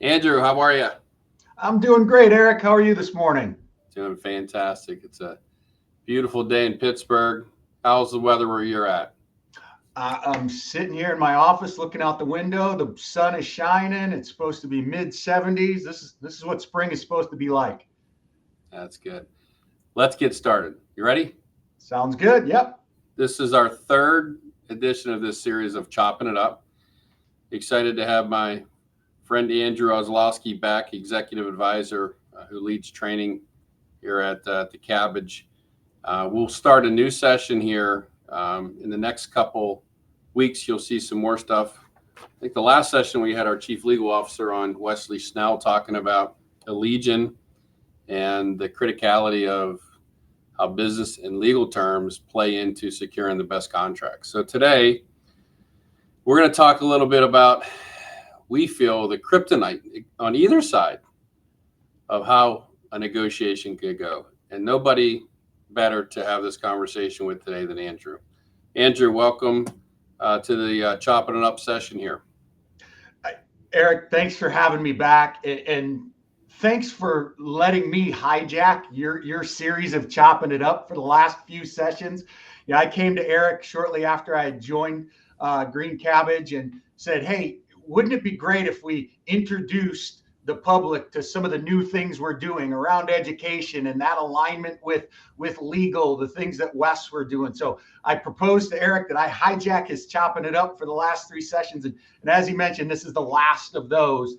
Andrew, how are you? I'm doing great, Eric. How are you this morning? Doing fantastic. It's a beautiful day in Pittsburgh. How's the weather where you're at? I'm sitting here in my office looking out the window. The sun is shining. It's supposed to be mid 70s. This is what spring is supposed to be like. That's good. Let's get started. You ready? Sounds good. Yep. This is our third edition of this series of Chopping It Up. Excited to have my friend Andrew Ozlowski back, executive advisor who leads training here at the Cabbage. We'll start a new session here in the next couple weeks. You'll see some more stuff. I think the last session we had our chief legal officer on, Wesley Snell, talking about Allegion and the criticality of how business and legal terms play into securing the best contracts. So today we're going to talk a little bit about, we feel, the kryptonite on either side of how a negotiation could go. And nobody better to have this conversation with today than Andrew. Andrew, welcome to the Chopping It Up session here. Eric, thanks for having me back. And thanks for letting me hijack your series of Chopping It Up for the last few sessions. Yeah, I came to Eric shortly after I had joined Green Cabbage and said, hey, wouldn't it be great if we introduced the public to some of the new things we're doing around education and that alignment with legal, the things that Wes were doing. So I proposed to Eric that I hijack his Chopping It Up for the last three sessions. And as he mentioned, this is the last of those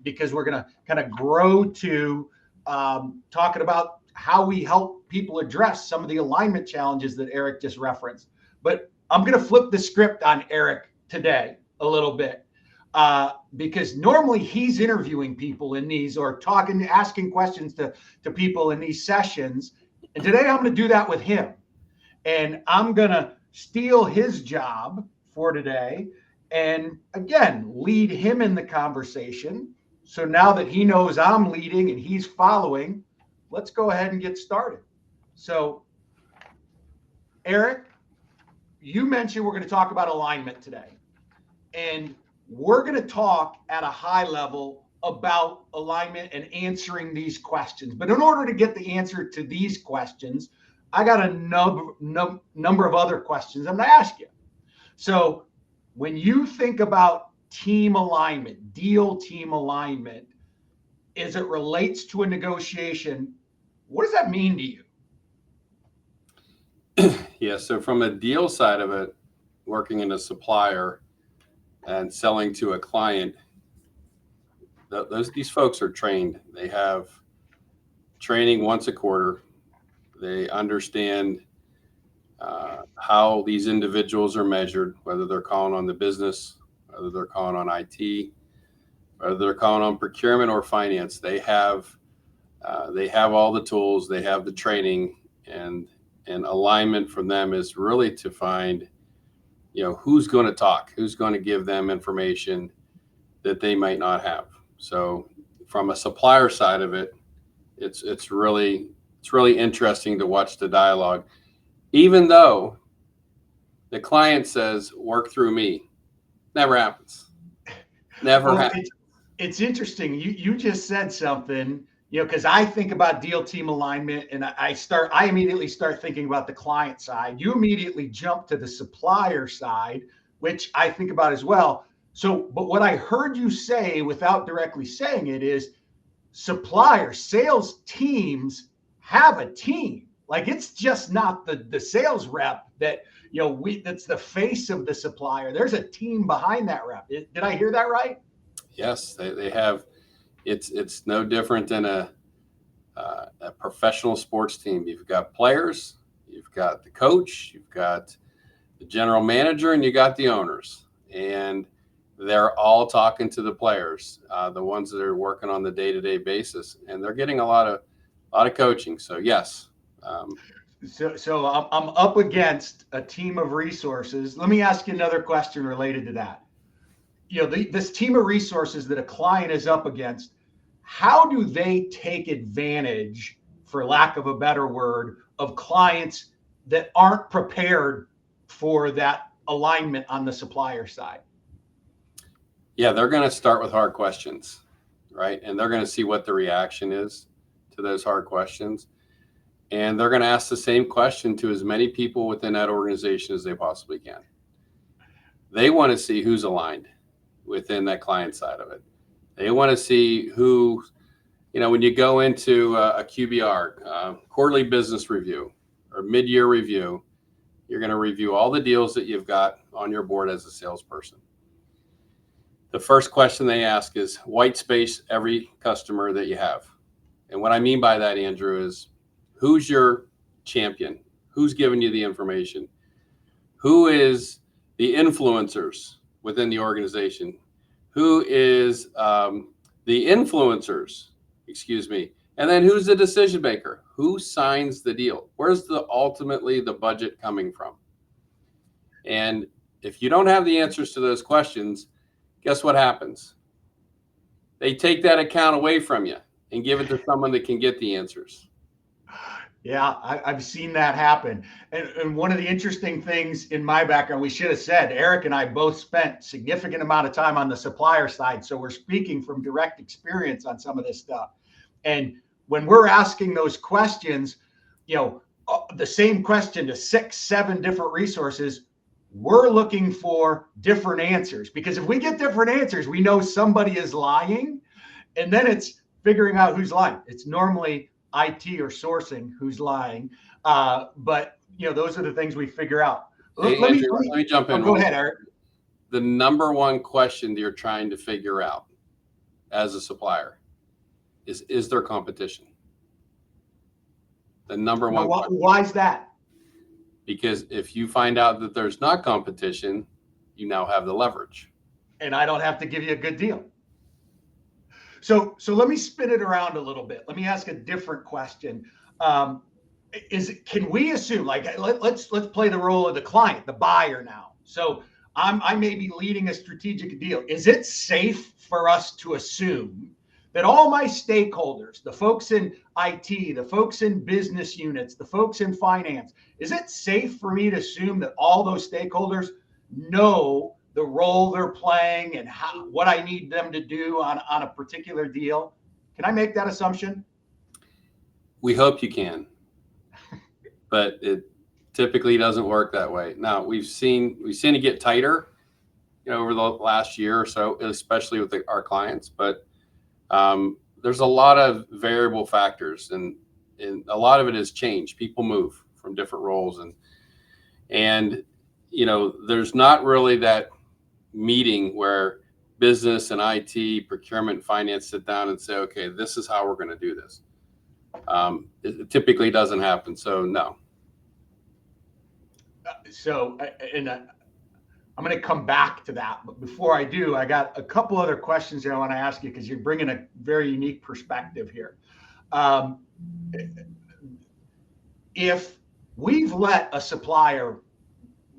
because we're going to kind of grow to talking about how we help people address some of the alignment challenges that Eric just referenced. But I'm going to flip the script on Eric today a little bit. Because normally he's interviewing people in these or asking questions to people in these sessions. And today I'm going to do that with him. And I'm going to steal his job for today. And again, lead him in the conversation. So now that he knows I'm leading and he's following, let's go ahead and get started. So, Eric, you mentioned we're going to talk about alignment today. And we're going to talk at a high level about alignment and answering these questions. But in order to get the answer to these questions, I got a number of other questions I'm going to ask you. So when you think about team alignment, deal team alignment, as it relates to a negotiation, what does that mean to you? Yeah, so from a deal side of it, working in a supplier and selling to a client, these folks are trained. They have training once a quarter. They understand how these individuals are measured, whether they're calling on the business, whether they're calling on IT, whether they're calling on procurement or finance. They have all the tools. They have the training, and alignment from them is really to find, who's going to talk, who's going to give them information that they might not have. So from a supplier side of it, it's really interesting to watch the dialogue, even though the client says, work through me. Never happens. Never happens. It's interesting. You just said something, because I think about deal team alignment and I immediately start thinking about the client side. You immediately jump to the supplier side, which I think about as well. So, but what I heard you say without directly saying it is sales teams have a team. Like it's just not the sales rep that, that's the face of the supplier. There's a team behind that rep. Did I hear that right? Yes, they have. It's no different than a professional sports team. You've got players, you've got the coach, you've got the general manager, and you got the owners, and they're all talking to the players, the ones that are working on the day-to-day basis, and they're getting a lot of coaching. So yes. So I'm up against a team of resources. Let me ask you another question related to that. This team of resources that a client is up against, how do they take advantage, for lack of a better word, of clients that aren't prepared for that alignment on the supplier side? Yeah, they're going to start with hard questions, right? And they're going to see what the reaction is to those hard questions. And they're going to ask the same question to as many people within that organization as they possibly can. They want to see who's aligned within that client side of it. They want to see who, when you go into a QBR, quarterly business review or mid-year review, you're going to review all the deals that you've got on your board as a salesperson. The first question they ask is white space every customer that you have. And what I mean by that, Andrew, is who's your champion? Who's giving you the information? Who is the influencers within the organization? Who is the influencers, and then who's the decision maker? Who signs the deal? Where's ultimately the budget coming from? And if you don't have the answers to those questions, guess what happens? They take that account away from you and give it to someone that can get the answers. Yeah, I've seen that happen. And one of the interesting things in my background, we should have said, Eric and I both spent significant amount of time on the supplier side. So we're speaking from direct experience on some of this stuff. And when we're asking those questions, the same question to 6, 7 different resources, we're looking for different answers, because if we get different answers, we know somebody is lying, and then it's figuring out who's lying. It's normally IT or sourcing who's lying. But those are the things we figure out. Hey, let me jump in. Go ahead, Eric. The number one question that you're trying to figure out as a supplier is there competition? The number one. Why is that? Because if you find out that there's not competition, you now have the leverage. And I don't have to give you a good deal. So let me spin it around a little bit. Let me ask a different question. Can we assume, let's play the role of the client, the buyer now. So I may be leading a strategic deal. Is it safe for us to assume that all my stakeholders, the folks in IT, the folks in business units, the folks in finance, is it safe for me to assume that all those stakeholders know the role they're playing and what I need them to do on a particular deal? Can I make that assumption? We hope you can, but it typically doesn't work that way. Now we've seen it get tighter, over the last year or so, especially with our clients. But there's a lot of variable factors, and a lot of it is change. People move from different roles, and there's not really that meeting where business and IT, procurement, finance sit down and say, okay, this is how we're going to do this. It typically doesn't happen. So no. I'm going to come back to that. But before I do, I got a couple other questions that I want to ask you, because you're bringing a very unique perspective here. If we've let a supplier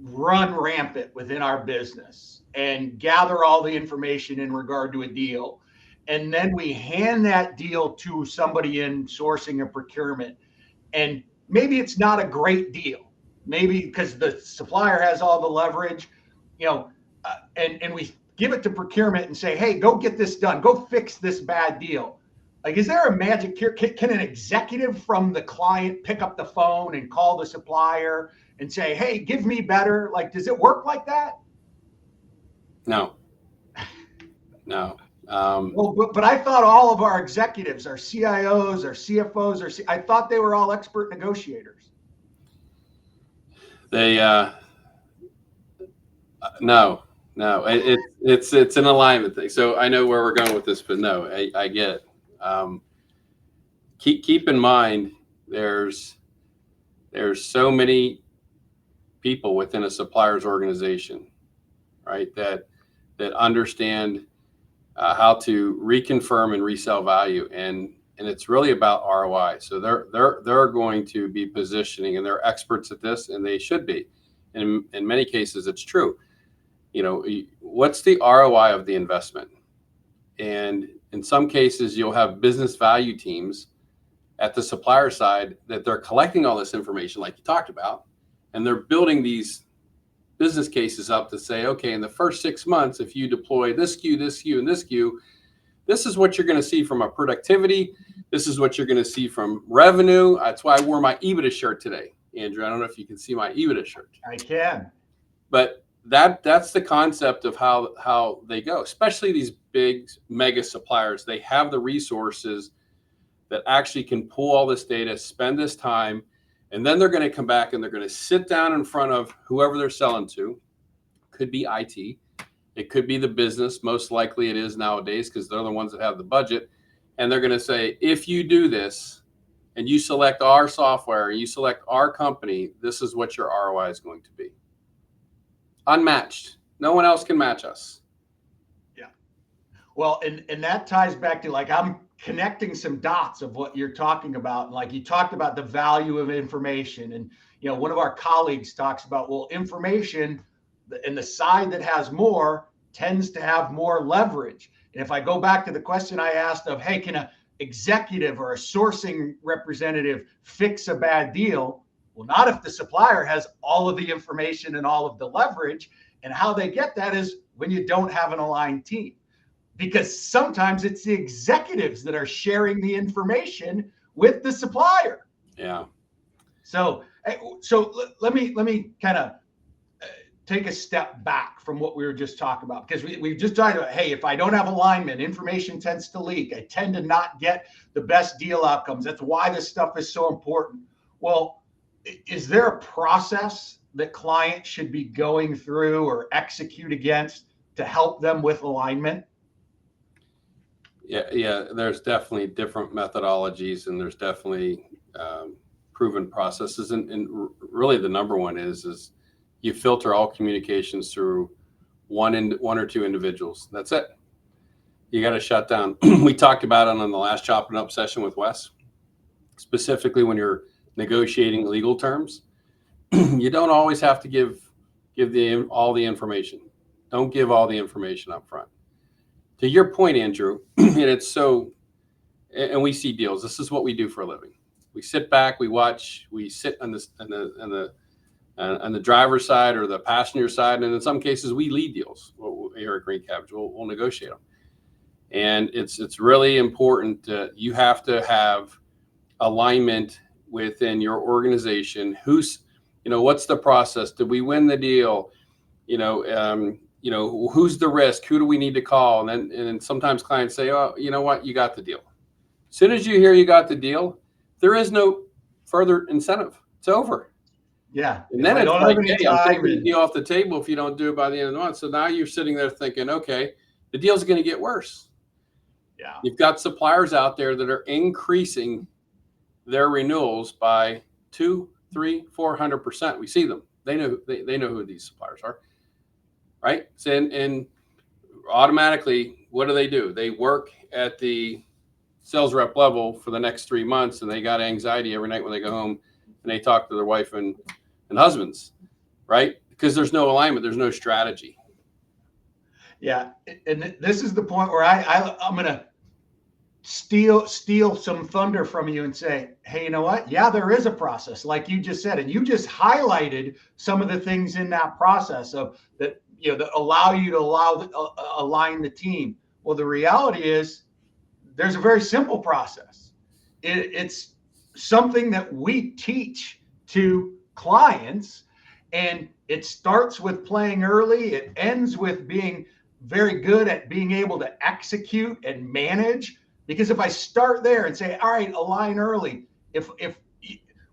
run rampant within our business and gather all the information in regard to a deal, and then we hand that deal to somebody in sourcing or procurement, and maybe it's not a great deal, maybe because the supplier has all the leverage, and we give it to procurement and say, hey, go get this done, go fix this bad deal. Is there a magic here? Can an executive from the client pick up the phone and call the supplier and say, hey, give me better? Does it work like that? No. But I thought all of our executives, our CIOs, our CFOs, I thought they were all expert negotiators. They no, it's an alignment thing. So I know where we're going with this, but no, I get it. Keep in mind, there's so many people within a supplier's organization, right, that understand how to reconfirm and resell value, and it's really about ROI. So they're going to be positioning, and they're experts at this, and they should be. And in many cases, it's true. What's the ROI of the investment? And in some cases, you'll have business value teams at the supplier side that they're collecting all this information, like you talked about, and they're building these business cases up to say, okay, in the first 6 months, if you deploy this SKU, this SKU, and this SKU, this is what you're going to see from a productivity. This is what you're going to see from revenue. That's why I wore my EBITDA shirt today, Andrew. I don't know if you can see my EBITDA shirt. I can. But that's the concept of how they go, especially these big mega suppliers. They have the resources that actually can pull all this data, spend this time, and then they're going to come back and they're going to sit down in front of whoever they're selling to. Could be IT. It could be the business. Most likely it is nowadays because they're the ones that have the budget. And they're going to say, if you do this and you select our software and you select our company, this is what your ROI is going to be. Unmatched. No one else can match us. Yeah. Well, and that ties back to, like, I'm connecting some dots of what you're talking about. Like, you talked about the value of information, and one of our colleagues talks about, well, information and the side that has more tends to have more leverage. And if I go back to the question I asked of, hey, can an executive or a sourcing representative fix a bad deal? Well, not if the supplier has all of the information and all of the leverage. And how they get that is when you don't have an aligned team. Because sometimes it's the executives that are sharing the information with the supplier. Yeah. So let me kind of take a step back from what we were just talking about, because we've just talked about, hey, if I don't have alignment, information tends to leak. I tend to not get the best deal outcomes. That's why this stuff is so important. Well, is there a process that clients should be going through or execute against to help them with alignment? Yeah. There's definitely different methodologies, and there's definitely proven processes. And really, the number one is you filter all communications through one or two individuals. That's it. You got to shut down. We talked about it on the last Choppin' Up session with Wes. Specifically, when you're negotiating legal terms, you don't always have to give all the information. Don't give all the information up front. To your point, Andrew, and it's so, and we see deals. This is what we do for a living. We sit back, we watch, we sit on the driver's side or the passenger side, and in some cases we lead deals. Here at Green Cabbage, we'll negotiate them. And it's really important. You have to have alignment within your organization. What's the process? Did we win the deal? Who's the risk? Who do we need to call? And then sometimes clients say, oh, you know what? You got the deal. As soon as you hear you got the deal, there is no further incentive. It's over. Yeah. And then it's like, hey, I'm taking the deal off the table if you don't do it by the end of the month. So now you're sitting there thinking, okay, the deal's going to get worse. Yeah. You've got suppliers out there that are increasing their renewals by 200%, 300%, 400%. We see them. They know who these suppliers are, right? So, and automatically, what do? They work at the sales rep level for the next 3 months, and they got anxiety every night when they go home and they talk to their wife and husbands, right? Because there's no alignment, there's no strategy. Yeah, and this is the point where I'm gonna steal some thunder from you and say, hey, you know what? Yeah, there is a process, like you just said, and you just highlighted some of the things in that process of that allow you to align the team. Well, the reality is there's a very simple process. It's something that we teach to clients, and it starts with playing early. It ends with being very good at being able to execute and manage. Because if I start there and say, all right, align early, if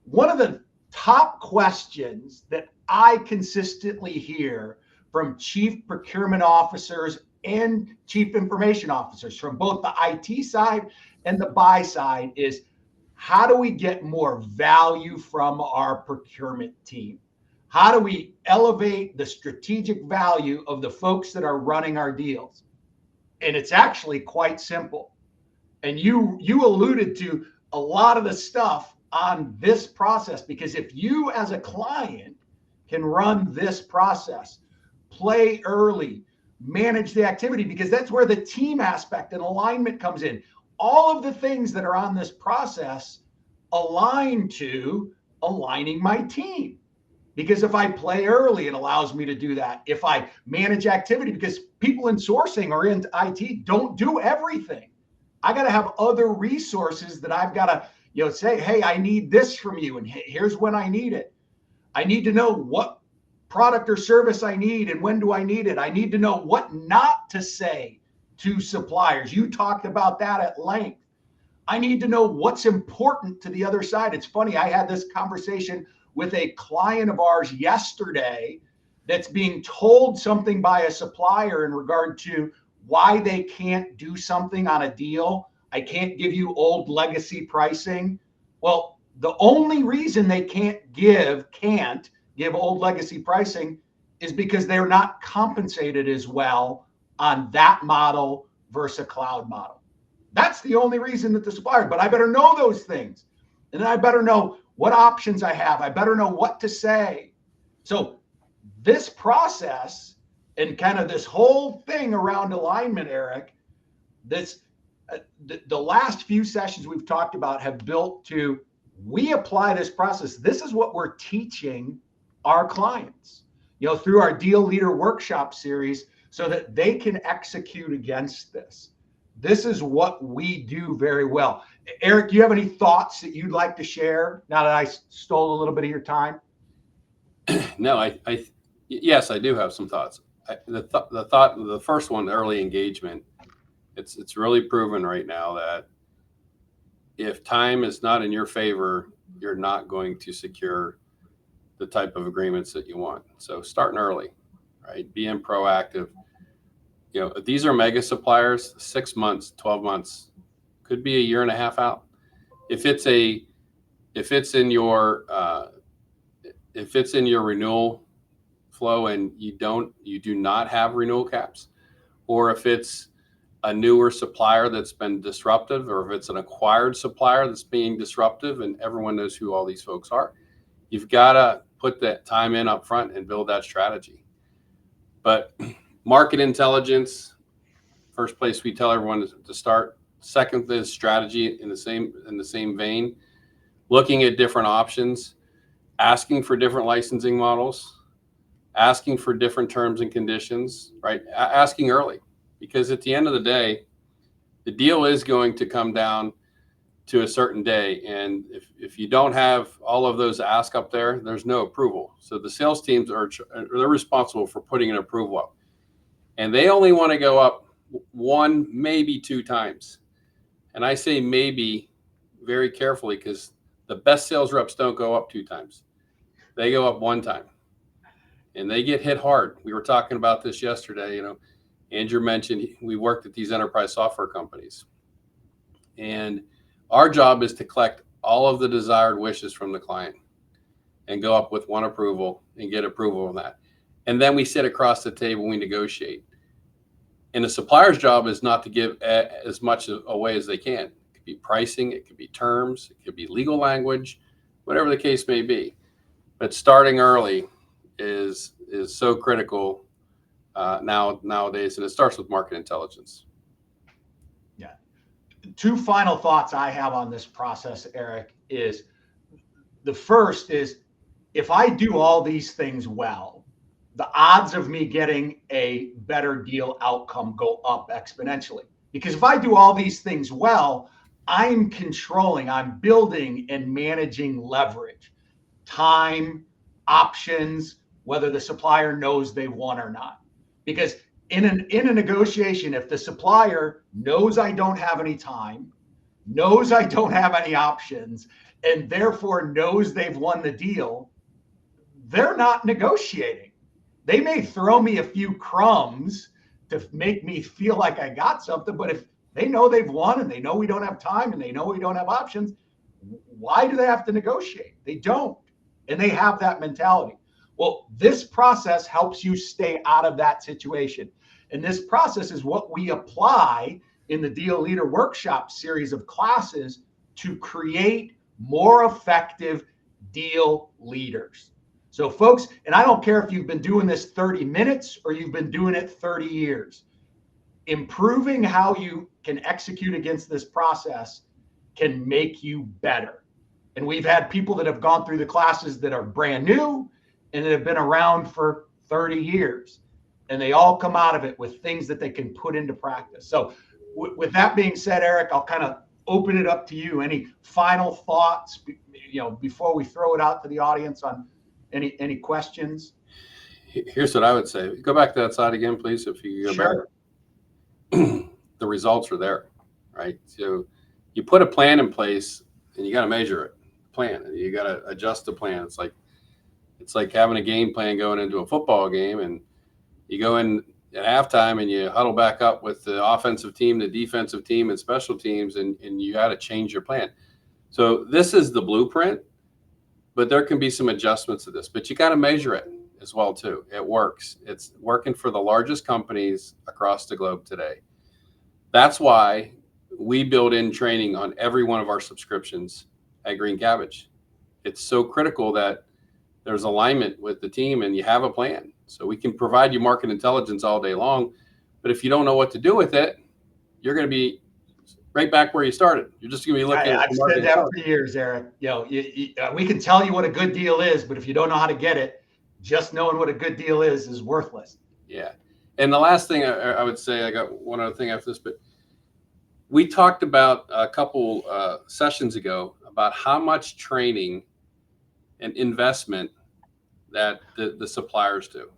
one of the top questions that I consistently hear from chief procurement officers and chief information officers from both the IT side and the buy side is, how do we get more value from our procurement team? How do we elevate the strategic value of the folks that are running our deals? And it's actually quite simple. And you alluded to a lot of the stuff on this process, because if you as a client can run this process, play early, manage the activity, because that's where the team aspect and alignment comes in. All of the things that are on this process align to aligning my team. because if I play early, it allows me to do that. If I manage activity, because people in sourcing or in IT don't do everything. I got to have other resources that I've got to, say, hey, I need this from you, and here's when I need it. I need to know what product or service I need and when do I need it. I need to know what not to say to suppliers. You talked about that at length. I need to know what's important to the other side. It's funny, I had this conversation with a client of ours yesterday that's being told something by a supplier in regard to why they can't do something on a deal. I can't give you old legacy pricing. Well, the only reason they can't give old legacy pricing is because they're not compensated as well on that model versus a cloud model. That's the only reason that the supplier, but I better know those things. And then I better know what options I have. I better know what to say. So this process and kind of this whole thing around alignment, Eric, the last few sessions we've talked about have built to, we apply this process. This is what we're teaching our clients, through our Deal Leader Workshop series, so that they can execute against this. This is what we do very well. Eric, do you have any thoughts that you'd like to share now that I stole a little bit of your time? No, yes, I do have some thoughts. The first one, early engagement, it's really proven right now that if time is not in your favor, you're not going to secure the type of agreements that you want. So starting early, right? Being proactive. These are mega suppliers, 6 months, 12 months, could be a year and a half out. If it's in your renewal flow and you do not have renewal caps, or if it's a newer supplier that's been disruptive, or if it's an acquired supplier that's being disruptive, and everyone knows who all these folks are, you've got to put that time in up front and build that strategy. But market intelligence, first place we tell everyone to start. Second is strategy in the same vein, looking at different options, asking for different licensing models, asking for different terms and conditions, right? Asking early, because at the end of the day, the deal is going to come down to a certain day. And if you don't have all of those ask up there, there's no approval. So the sales teams they're responsible for putting an approval up. And they only want to go up one, maybe two times. And I say maybe very carefully, because the best sales reps don't go up two times. They go up one time. And they get hit hard. We were talking about this yesterday. Andrew mentioned we worked at these enterprise software companies. And our job is to collect all of the desired wishes from the client and go up with one approval and get approval on that. And then we sit across the table and we negotiate. And the supplier's job is not to give as much away as they can. It could be pricing, it could be terms, it could be legal language, whatever the case may be. But starting early is so critical nowadays, and it starts with market intelligence. Yeah. Two final thoughts I have on this process, Eric, is the first is, if I do all these things well, the odds of me getting a better deal outcome go up exponentially. Because if I do all these things well, I'm building and managing leverage, time, options, whether the supplier knows they've won or not. Because in a negotiation, if the supplier knows I don't have any time, knows I don't have any options, and therefore knows they've won the deal, they're not negotiating. They may throw me a few crumbs to make me feel like I got something, but if they know they've won and they know we don't have time and they know we don't have options, why do they have to negotiate? They don't. And they have that mentality. Well, this process helps you stay out of that situation. And this process is what we apply in the Deal Leader Workshop series of classes to create more effective deal leaders. So folks, and I don't care if you've been doing this 30 minutes or you've been doing it 30 years, improving how you can execute against this process can make you better. And we've had people that have gone through the classes that are brand new, and that have been around for 30 years. And they all come out of it with things that they can put into practice. So with that being said, Eric, I'll kind of open it up to you. Any final thoughts, before we throw it out to the audience on any questions? Here's what I would say. Go back to that slide again, please. If you go Sure. back, the results are there, right? So you put a plan in place and you got to measure it. Plan. You got to adjust the plan. It's like having a game plan going into a football game, and you go in at halftime and you huddle back up with the offensive team, the defensive team, and special teams, and you got to change your plan. So this is the blueprint, but there can be some adjustments to this. But you got to measure it as well too. It works. It's working for the largest companies across the globe today. That's why we build in training on every one of our subscriptions at Green Cabbage. It's so critical that there's alignment with the team and you have a plan. So we can provide you market intelligence all day long, but if you don't know what to do with it, you're going to be right back where you started. You're just going to be looking at I've said that for years, Eric. We can tell you what a good deal is, but if you don't know how to get it, just knowing what a good deal is worthless. Yeah. And the last thing I would say, I got one other thing after this, but we talked about a couple sessions ago about how much training and investment that the suppliers do.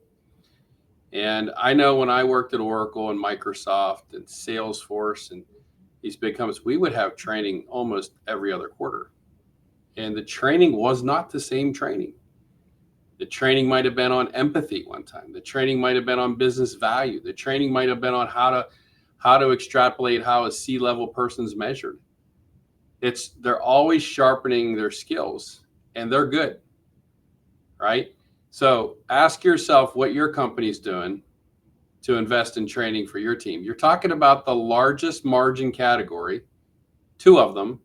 And I know when I worked at Oracle and Microsoft and Salesforce and these big companies, we would have training almost every other quarter. And the training was not the same training. The training might have been on empathy one time. The training might have been on business value. The training might have been on how to extrapolate how a C-level person's measured. They're always sharpening their skills, and they're good, right? So ask yourself what your company's doing to invest in training for your team. You're talking about the largest margin category, two of them,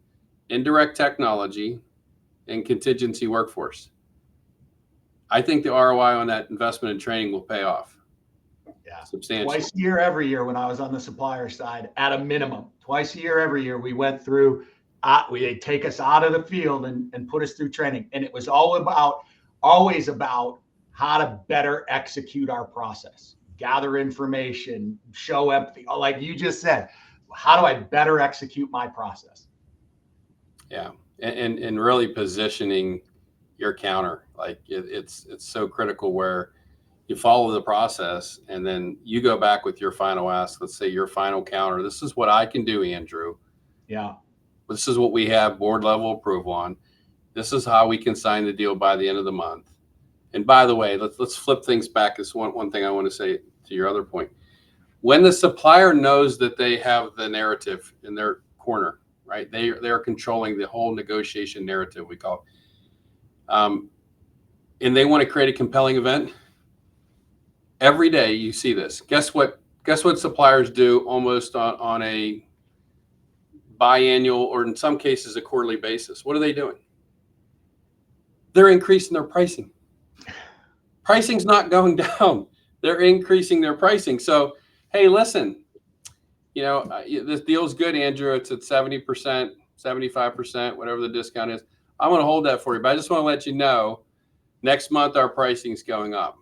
indirect technology and contingency workforce. I think the ROI on that investment in training will pay off. Yeah, substantially. Twice a year, every year when I was on the supplier side, at a minimum. Twice a year, every year, we went through, they'd take us out of the field and put us through training. And it was always about how to better execute our process, gather information, show empathy. Like you just said, how do I better execute my process? Yeah. And really positioning your counter. Like it's so critical where you follow the process and then you go back with your final ask. Let's say your final counter. This is what I can do, Andrew. Yeah. This is what we have board level approval on. This is how we can sign the deal by the end of the month. And by the way, let's flip things back. This one thing I want to say to your other point. When the supplier knows that they have the narrative in their corner, right? They're controlling the whole negotiation narrative, we call it. And they want to create a compelling event. Every day you see this. Guess what suppliers do almost on a biannual or in some cases a quarterly basis? What are they doing? They're increasing their pricing. Pricing's not going down. They're increasing their pricing. So, hey, listen, this deal's good, Andrew. It's at 70%, 75%, whatever the discount is. I'm going to hold that for you, but I just want to let you know next month our pricing's going up.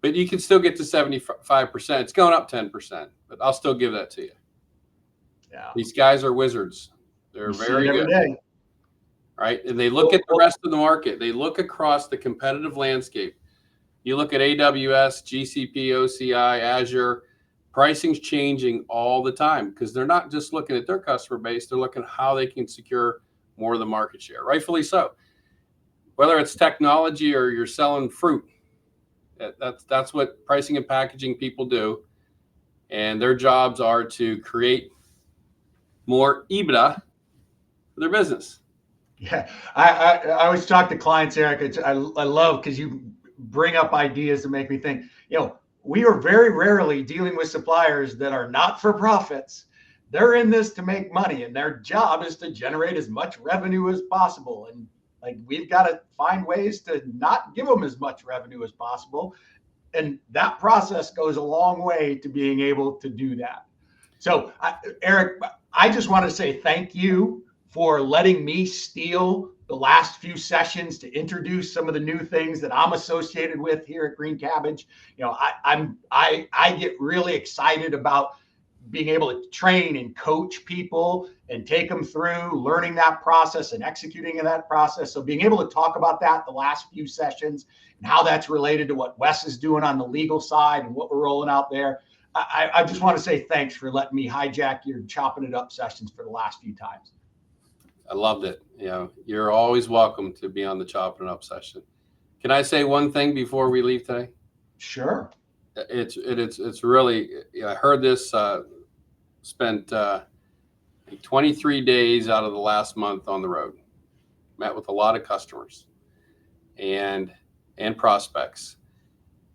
But you can still get to 75%. It's going up 10%, but I'll still give that to you. Yeah. These guys are wizards. They're very good. Day. Right? And they look at the rest of the market. They look across the competitive landscape. You look at AWS, GCP, OCI, Azure, pricing's changing all the time because they're not just looking at their customer base. They're looking at how they can secure more of the market share, rightfully so. Whether it's technology or you're selling fruit, that's what pricing and packaging people do. And their jobs are to create more EBITDA for their business. Yeah, I always talk to clients, Eric. I love because you bring up ideas to make me think. We are very rarely dealing with suppliers that are not for profits. They're in this to make money, and their job is to generate as much revenue as possible. And we've got to find ways to not give them as much revenue as possible. And that process goes a long way to being able to do that. So, Eric, I just want to say thank you for letting me steal the last few sessions to introduce some of the new things that I'm associated with here at Green Cabbage. You know, I get really excited about being able to train and coach people and take them through learning that process and executing in that process. So being able to talk about that the last few sessions and how that's related to what Wes is doing on the legal side and what we're rolling out there. I just want to say thanks for letting me hijack your Chopping It Up sessions for the last few times. I loved it. You know, you're always welcome to be on the Chopping It Up session. Can I say one thing before we leave today? Sure. It's really, I heard this, spent 23 days out of the last month on the road, met with a lot of customers and prospects.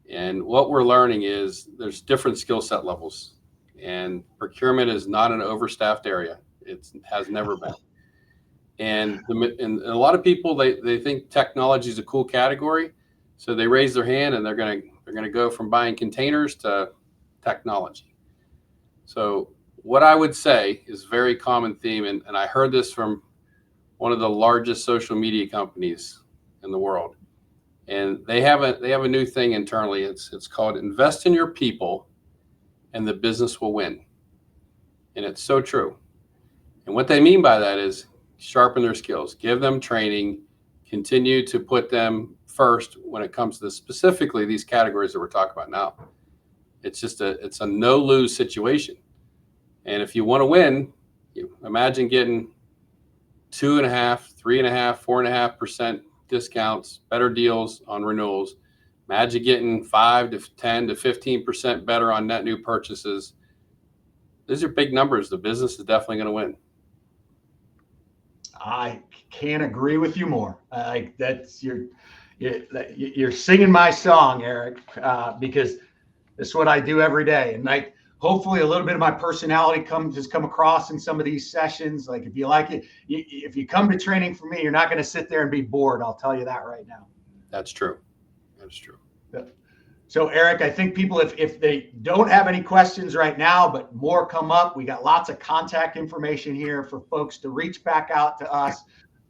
And what we're learning is there's different skill set levels, and procurement is not an overstaffed area. It has never been. And a lot of people, they think technology is a cool category. So they raise their hand and they're going to go from buying containers to technology. So what I would say is a very common theme. And I heard this from one of the largest social media companies in the world. And they have a new thing internally. It's called invest in your people and the business will win. And it's so true. And what they mean by that is sharpen their skills, give them training, continue to put them first when it comes to specifically these categories that we're talking about now. It's a no lose situation. And if you want to win, you imagine getting 2.5%, 3.5%, 4.5% discounts, better deals on renewals. Imagine getting 5 to 10 to 15% better on net new purchases. These are big numbers. The business is definitely going to win. I can't agree with you more. You're singing my song, Eric, because it's what I do every day. And hopefully a little bit of my personality has come across in some of these sessions. Like if you like it, if you come to training for me, you're not going to sit there and be bored. I'll tell you that right now. That's true. That's true. So Eric, I think people, if they don't have any questions right now, but more come up, we got lots of contact information here for folks to reach back out to us.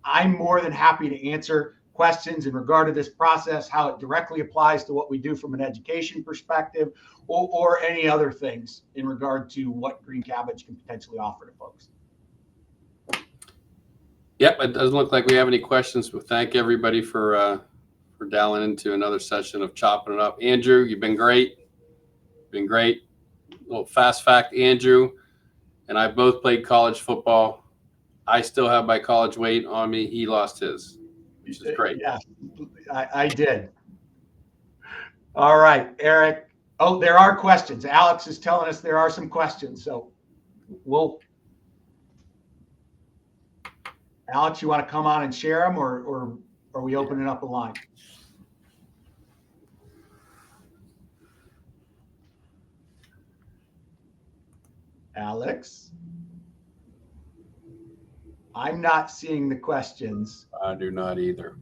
I'm more than happy to answer questions in regard to this process, how it directly applies to what we do from an education perspective, or any other things in regard to what Green Cabbage can potentially offer to folks. Yep, it doesn't look like we have any questions, but thank everybody for dialing into another session of Chopping It Up. Andrew, you've been great. Been great. A little fast fact, Andrew and I both played college football. I still have my college weight on me. He lost his, which is great. Yeah, I did. All right, Eric. Oh, there are questions. Alex is telling us there are some questions. So Alex, you want to come on and share them, or are we opening up a line? Alex? I'm not seeing the questions. I do not either.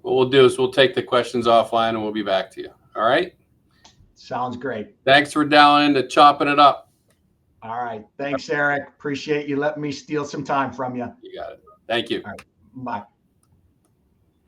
What we'll do is we'll take the questions offline and we'll be back to you. All right? Sounds great. Thanks for dialing into Chopping It Up. All right. Thanks, Eric. Appreciate you letting me steal some time from you. You got it. Thank you. All right. Bye.